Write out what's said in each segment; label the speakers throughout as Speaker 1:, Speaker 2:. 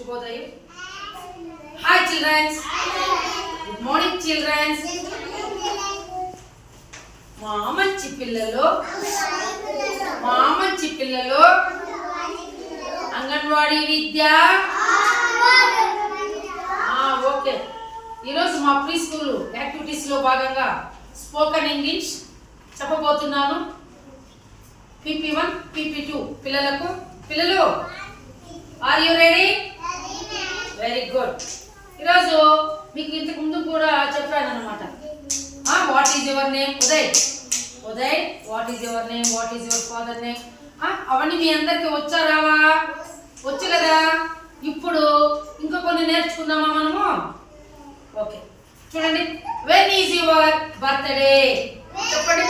Speaker 1: Shubhodaya. Hi children. Good morning children. మామంచి పిల్లలు అంగన్వాడీ విద్య okay. ఈరోజు మా ప్రీ స్కూల్ యాక్టివిటీస్లో భాగంగా స్పోకెన్ ఇంగ్లీష్ చెప్పబోతున్నాను. PP1 PP2 పిల్లలు are you ready? Very good. ఈరోజు మీకు ఇంతకు ముందు కూడా చెప్పాను అన్నమాట. What is your name? Uday what is your name? What is your father name? అవన్నీ మీ అందరికి వచ్చా రావా? వచ్చు కదా. ఇప్పుడు ఇంకా కొన్ని నేర్చుకుందామా మనము? ఓకే చూడండి. When is your birthday? చెప్పండి.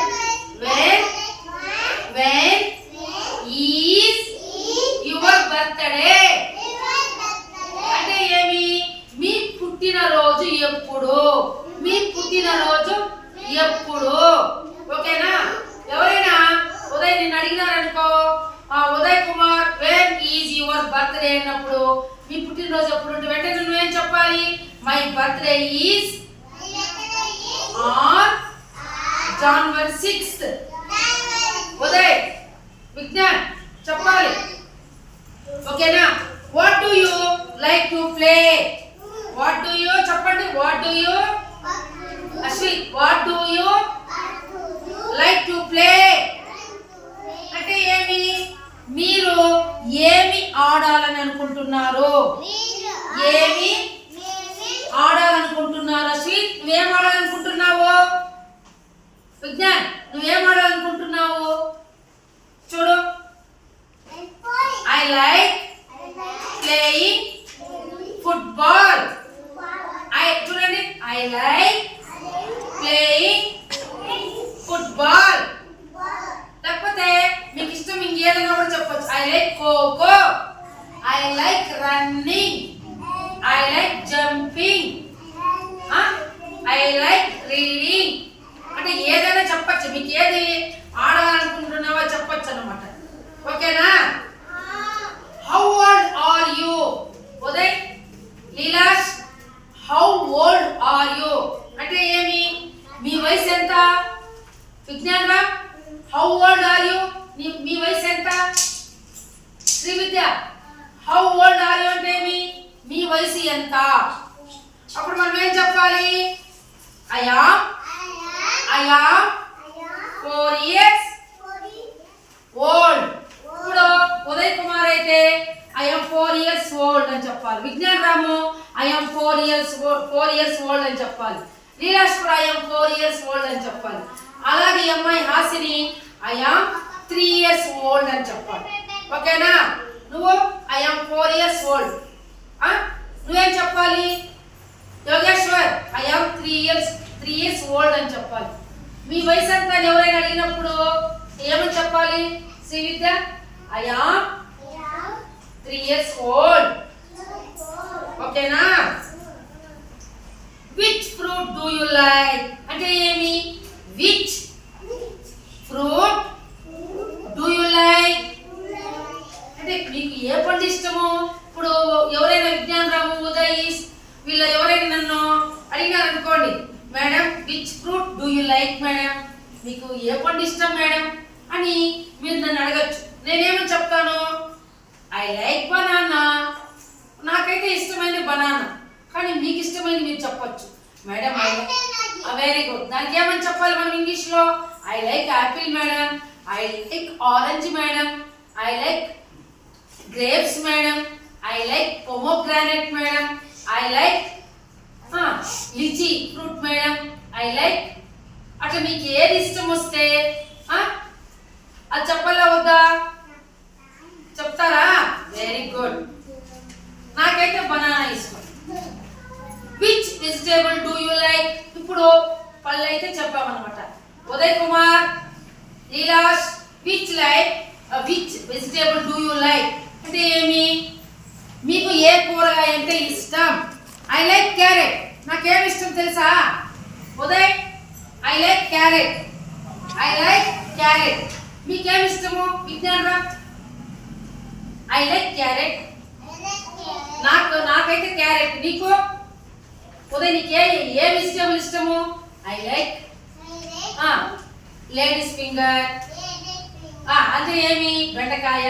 Speaker 1: వెన్ ఈజ్ యువర్ బర్త్డే అంటే ఏమి? మీ పుట్టినరోజు ఎప్పుడు? మీ పుట్టినరోజు ఎప్పుడు? ఓకేనా? ఎవరైనా ఉదయ్ నిన్ను అడిగినారనుకో, Uday Kumar when is your birthday అన్నప్పుడు మీ పుట్టినరోజు ఎప్పుడు ఉంటే వెంటనే నువ్వేం చెప్పాలి? My birthday is on January 6th. Uday Vignan చెప్పాలి. ఓకేనా? What do you like to play? What do you చెప్పండి. What do you Ashwin what do you like to play అంటే ఏమి? మీరు ఏమి ఆడాలని అనుకుంటున్నారు? ఏమి ఆడాలనుకుంటున్నారు? అశ్విన్ నువ్వేం ఆడాలనుకుంటున్నావు? విజ్ఞాన్ నువ్వేం ఆడాలనుకుంటున్నావు? చూడు. I like playing football. చూడండి. I like playing football. లేకపోతే మీకు ఇష్టం ఇంకేదైనా కూడా చెప్పొచ్చు. I like kho kho, I like running, I like jumping, I like reading అంటే ఏదైనా చెప్పచ్చు. మీకు ఏది ఆడాలనుకుంటున్నావో చెప్పొచ్చు అన్నమాట. ఓకేనా? How old are you? Uday Leelash how old are you అంటే ఏమి? మీ వయసు ఎంత? విజ్ఞాన్ రా హౌ ఓల్డ్ ఆర్ యు? మీ వయసు ఎంత? Sri Vidya how old are you అంటే ఏమి? మీ వయసు ఎంత? అప్పుడు మనం ఏం చెప్పాలి? I am 4 years old. ఇప్పుడు ఉదయ్ కుమార్ అయితే ఐ యామ్ 4 years old అని చెప్పాలి. విజ్ఞాన్ రాము ఐ యామ్ 4 years old అని చెప్పాలి. లీలాష్ కూడా ఐ యామ్ 4 years old అని చెప్పాలి. అలాగే అమ్మాయి Hasini I am 3 years old అని చెప్పాలి. ఓకేనా? నువ్వు ఐ యామ్ 4 years old నువ్వేం చెప్పాలి? Yogeshwar I am 3 years old అని చెప్పాలి. మీ వయసు ఎంత అని ఎవరైనా అడిగినప్పుడు ఏమని చెప్పాలి? శ్రీ విద్య ఐ యామ్ 3 years old. ఓకేనా? Which fruit do you like అంటే ఏమి? Which fruit do you like అంటే మీకు ఏ పండు ఇష్టము? ఇప్పుడు ఎవరైనా విజ్ఞాన్ రాము ఉదయ్ వీళ్ళు ఎవరైనా నన్ను అడిగినారు అనుకోండి, madam which fruit do you like madam, మీకు ఏ పండు ఇష్టం మేడం అని మీరు నన్ను అడగచ్చు. నేనేమని చెప్తాను? I like banana. నాకైతే ఇష్టమైనది బనానా, కానీ మీకు ఇష్టమైనది మీరు చెప్పచ్చు. Madam very good. దానికి ఏమని చెప్పాలి మనం ఇంగ్లీష్లో? I like Apple madam, I like orange madam, I like grapes madam, I like pomegranate madam, I like lychee fruit madam, I like అట్లా మీకు ఏది ఇష్టం వస్తే అది చెప్పాలా వద్దా? చెప్తారా? Very good. నాకైతే బనానా ఇష్టం. Which vegetable do you like? ఇప్పుడు పళ్ళు అయితే చెప్పామన్నమాట. Uday Kumar Leelash which vegetable do you like అంటే ఏమి? మీకు ఏ కూరగాయ అంటే ఇష్టం? I like carrot. నాకేమి ఇష్టం తెలుసా? Uday I like carrot. మీకేమి ఇష్టము? విజ్ఞాన్ రా ఐ లైక్ క్యారెట్. నాకు క్యారెట్. నీకు ఉదయ్ నీకు ఏ వెజిటేబుల్ ఇష్టము? I like ladies finger. అంటే ఏమి? బెండకాయ.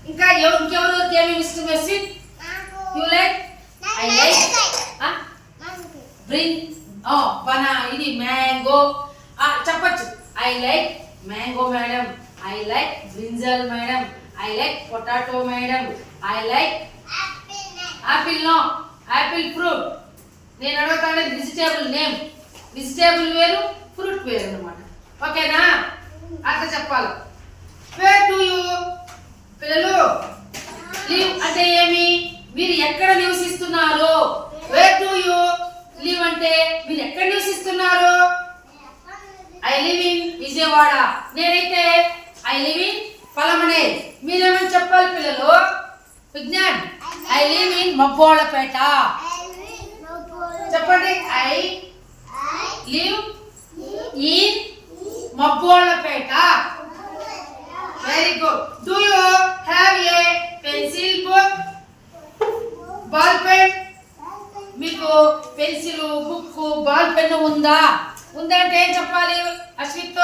Speaker 1: ఇంకా ఇంకెవరికి ఏమేమి ఇష్టం? Sweet you like? I like ఇది మ్యాంగో. చెప్పచ్చు. I like mango madam, I like brinjal madam, I like potato madam, I like apple. No, apple fruit. నేను అడుగుతాను వెజిటేబుల్ నేమ్. వెజిటేబుల్ వేరు, ఫ్రూట్ వేరు అన్నమాట. ఓకేనా? అట్లా చెప్పాలి. వేర్ డు యూ పిల్లలు లివ్ అంటే ఏమి? మీరు ఎక్కడ నివసిస్తున్నారు? వేర్ డు యూ లివ్ అంటే మీరు ఎక్కడ నివసిస్తున్నారు? I live in Vijayawada. నేనైతే ఐ లివ్ ఇన్ పలమనే. మీరేమని చెప్పాలి పిల్లలు? Vignan I live in Mabbollapeta. చెప్పండి. I live in Mabbollapeta. Very good. Do you have a pencil, book, ball pen? మీకు పెన్సిల్, బుక్, బాల్ పెన్ ఉందా? ఉందంటే ఏం చెప్పాలి Ashwith?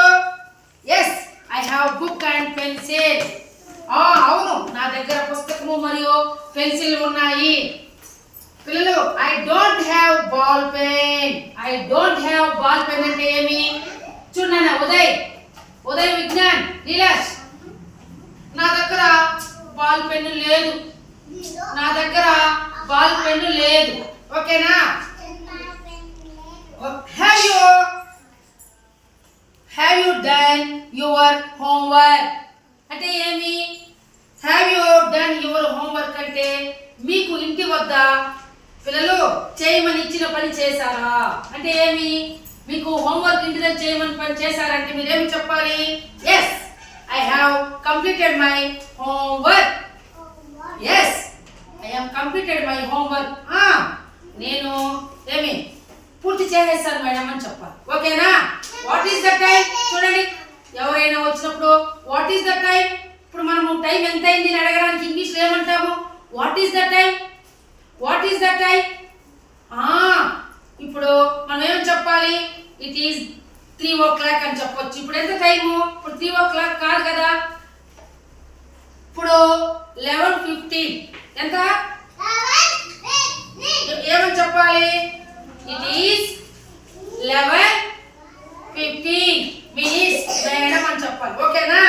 Speaker 1: Yes I have book and pencil. అవును, నా దగ్గర పుస్తకము మరియు పెన్సిల్ ఉన్నాయి. పిల్లలు I don't have ball pen. I don't have ball pen అంటే ఏమి? చూడన్నా ఉదయ్, విజ్ఞాన్, నీలాష్, నా దగ్గర బాల్ పెన్ లేదు. నా దగ్గర బాల్ పెన్ లేదు. ఓకేనా? Have you done your homework అంటే ఏమి? Have you done your homework అంటే మీకు ఇంటి వద్ద పిల్లలు చేయమని ఇచ్చిన పని చేశారా అంటే ఏమి? మీకు హోంవర్క్ ఇంటి దగ్గర చేయమని పని చేశారంటే మీరేమి చెప్పాలి? Yes I have completed my homework. Yes I have completed my homework. నేను ఏమి పూర్తి చేసేస్తాను మేడం అని చెప్పాలి. ఓకేనా? What is the time? చూడండి, ఎవరైనా వచ్చినప్పుడు వాట్ ఈస్ ద టైం, ఇప్పుడు మనము టైం ఎంత అయింది అని అడగడానికి ఇంగ్లీష్లో ఏమంటాము? What is the time? What is the time? ఇప్పుడు మనం ఏం చెప్పాలి? ఇట్ ఈస్ 3 o'clock అని చెప్పొచ్చు. ఇప్పుడు ఎంత టైము? ఇప్పుడు 3 o'clock కాదు కదా, ఇప్పుడు 11:15. ఎంత? ఏమని చెప్పాలి? ఇట్ ఈస్ 11:15 minutes మేడం అని చెప్పాలి. ఓకేనా?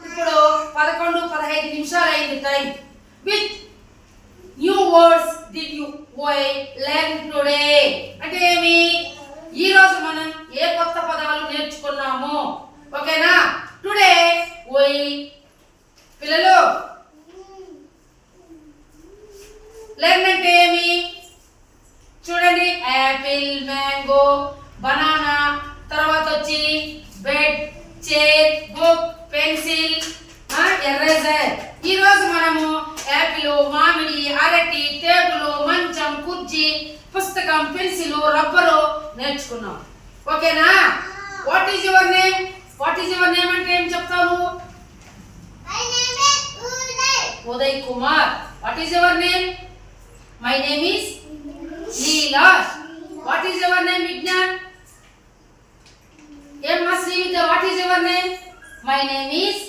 Speaker 1: ఇప్పుడు 11:15 నిమిషాలు అయింది time. With new words did you learn today అంటే ఏమి? ఈ రోజు మనం ఏ కొత్త పదాలు నేర్చుకున్నాము? ఓకేనా? టుడే పిల్లలు లెర్న్ అంటే ఏమి? చూడండి, యాపిల్, మ్యాంగో, బనానా, తర్వాత వచ్చి bed, chair, book, pencil, eraser. ఈ రోజు మనము యాపిల్, మామిడి, అరటి, టేబుల్, మంచం, కుర్చీ, పుస్తకం, పెన్సిల్, రబ్బరు నేర్చుకున్నాం. ఓకేనా? What is your name? What is your name అంటే ఏం చెప్తావు? Uday Kumar. What is your name? My name is Nilash. What is your name Vignan? ఏమ్మా Srividya, what is your name? My name is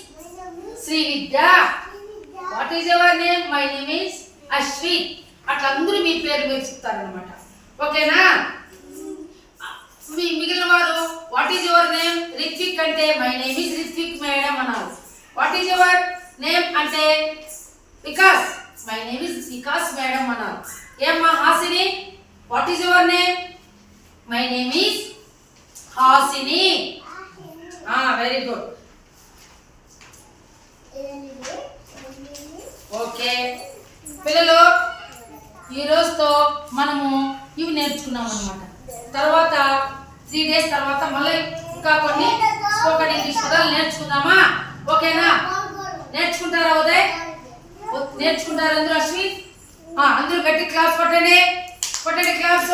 Speaker 1: Srividya. What is your name? My name is Ashwith. అట్లా అందరూ మీ పేరు మీరు చెప్తారనమాట. ఓకేనా? మిగిలిన వారు what is your name? Ritvik అంటే my name is Ritvik madam అన్నారు. వాట్ ఈజ్ యువర్ నేమ్ అంటే Vikas, my name is Vikas madam అన్నారు. ఏమ్మా Hasini, what is your name? My name is Hasini. Very good. Okay పిల్లలు, ఈ రోజుతో మనము ఇవి నేర్చుకున్నాం అన్నమాట. తర్వాత 3 days తర్వాత మళ్ళీ ఇంకా కొన్ని స్పోకెన్ ఇంగ్లీష్ పదాలు నేర్చుకుందామా? ఓకేనా? నేర్చుకుంటారా ఉదయ్? నేర్చుకుంటారా అందరూ? అశ్విన్ అందరూ గట్టి క్లాస్ కొట్టండి, క్లాస్.